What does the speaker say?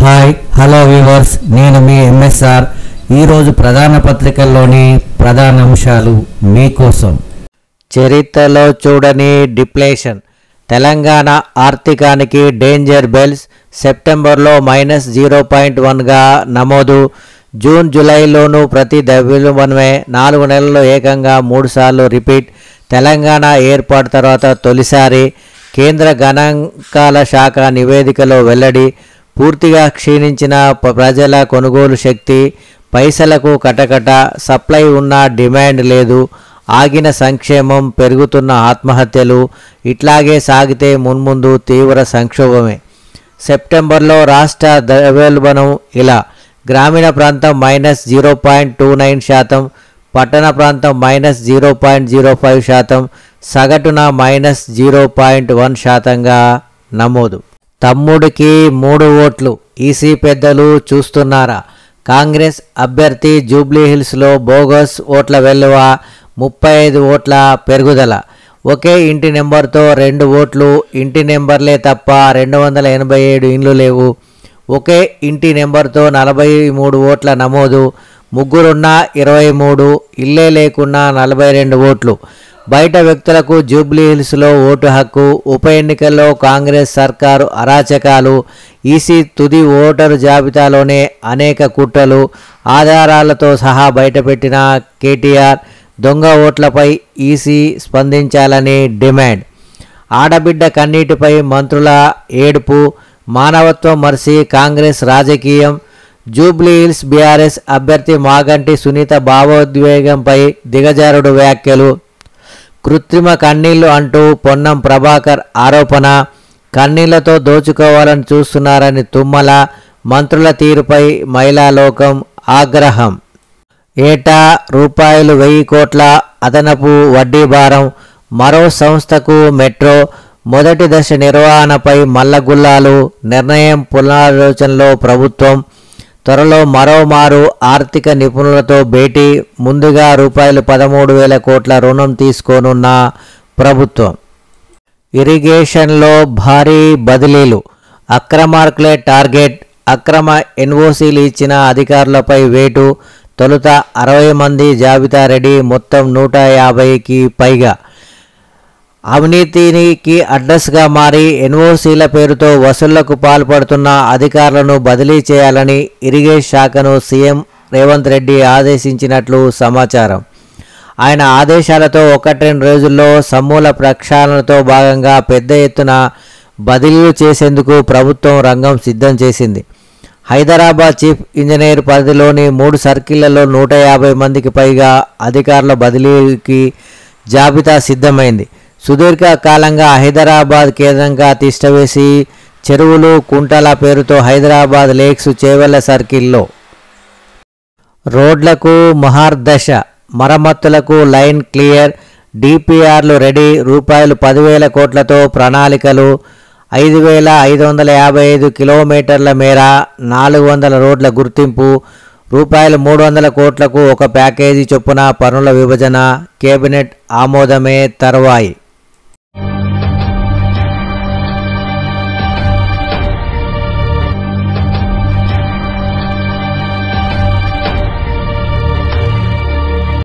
Hi hello viewers, నేను మీ MSR. ఈరోజు ప్రధాన పత్రికల్లోని ప్రధాన అంశాలు మీకోసం. చరిత్రలో చూడని డిప్లేషన్, తెలంగాణ ఆర్థికానికి డేంజర్ బెల్స్. సెప్టెంబర్లో -0.1గా నమోదు. జూన్ జూలైలోనూ ప్రతి ద్రవ్యోల్బణమే. 4 నెలల్లో ఏకంగా 3 సార్లు రిపీట్. తెలంగాణ ఏర్పాటు తర్వాత తొలిసారి. కేంద్ర గణాంకాల శాఖ నివేదికలో వెల్లడి. పూర్తిగా క్షీణించిన ప్రజల కొనుగోలు శక్తి. పైసలకు కటకట. సప్లై ఉన్న డిమాండ్ లేదు. ఆగిన సంక్షేమం, పెరుగుతున్న ఆత్మహత్యలు. ఇట్లాగే సాగితే మున్ముందు తీవ్ర సంక్షోభమే. సెప్టెంబర్లో రాష్ట్ర ద్రవ్యోల్బణం ఇలా: గ్రామీణ ప్రాంతం -0.29%, పట్టణ ప్రాంతం -0.05%, సగటున -0.1%గా నమోదు. తమ్ముడికి 3 ఓట్లు, ఈసీ పెద్దలు చూస్తున్నారా? కాంగ్రెస్ అభ్యర్థి జూబ్లీహిల్స్లో బోగస్ ఓట్ల వెల్లువ, 35 ఓట్ల పెరుగుదల. ఒకే ఇంటి నెంబర్తో 2 ఓట్లు. ఇంటి నెంబర్లే తప్ప 287 ఇండ్లు లేవు. ఒకే ఇంటి నెంబర్తో 43 ఓట్ల నమోదు. ముగ్గురున్నా 23, ఇల్లే లేకున్నా 42 ఓట్లు. బయట వ్యక్తులకు జూబ్లీహిల్స్లో ఓటు హక్కు. ఉప ఎన్నికల్లో కాంగ్రెస్ సర్కారు అరాచకాలు. ఈసీ తుది ఓటరు జాబితాలోనే అనేక కుట్రలు, ఆధారాలతో సహా బయటపెట్టిన కేటీఆర్. దొంగ ఓట్లపై ఈసీ స్పందించాలని డిమాండ్. ఆడబిడ్డ కన్నీటిపై మంత్రుల ఏడుపు. మానవత్వం మరిసి కాంగ్రెస్ రాజకీయం. జూబ్లీహిల్స్ బీఆర్ఎస్ అభ్యర్థి మాగంటి సునీత భావోద్వేగంపై దిగజారుడు వ్యాఖ్యలు. కృత్రిమ కన్నీళ్లు అంటూ పొన్నం ప్రభాకర్ ఆరోపణ. కన్నీళ్లతో దోచుకోవాలని చూస్తున్నారని తుమ్మల. మంత్రుల తీరుపై మహిళాలోకం ఆగ్రహం. ఏటా ₹1,000 కోట్ల అదనపు వడ్డీ భారం. మరో సంస్థకు మెట్రో. మొదటి దశ నిర్వహణపై మల్లగుల్లాలు. నిర్ణయం పునరాలోచనలో ప్రభుత్వం. త్వరలో మరోమారు ఆర్థిక నిపుణులతో భేటీ. ముందుగా ₹13,000 కోట్ల రుణం తీసుకోనున్న ప్రభుత్వం. ఇరిగేషన్లో భారీ బదిలీలు. అక్రమార్కులే టార్గెట్. అక్రమ ఎన్ఓసీలు ఇచ్చిన అధికారులపై వేటు. తొలుత 60 మంది జాబితా రెడీ. మొత్తం 150కి పైగా. అవినీతికి అడ్రస్గా మారి ఎన్ఓసీల పేరుతో వసూళ్లకు పాల్పడుతున్న అధికారులను బదిలీ చేయాలని ఇరిగేషన్ శాఖను సీఎం రేవంత్ రెడ్డి ఆదేశించినట్లు సమాచారం. ఆయన ఆదేశాలతో 1-2 రోజుల్లో సమూల ప్రక్షాళనతో భాగంగా పెద్ద ఎత్తున బదిలీలు చేసేందుకు ప్రభుత్వం రంగం సిద్ధం చేసింది. హైదరాబాద్ చీఫ్ ఇంజనీర్ పరిధిలోని 3 సర్కిళ్లలో 150 మందికి పైగా అధికారుల బదిలీకి జాబితా సిద్ధమైంది. సుదీర్ఘకాలంగా హైదరాబాద్ కేంద్రంగా తిష్టవేసి చెరువులు, కుంటల పేరుతో హైదరాబాద్ లేక్స్, చేవెళ్ల సర్కిల్లో రోడ్లకు మహర్దశ. మరమ్మతులకు లైన్ క్లియర్. డిపిఆర్లు రెడీ. ₹10,000 కోట్లతో ప్రణాళికలు. 5,555 కిలోమీటర్ల మేర 400 రోడ్ల గుర్తింపు. ₹300 కోట్లకు ఒక ప్యాకేజీ చొప్పున పనుల విభజన. కేబినెట్ ఆమోదమే తర్వాయి.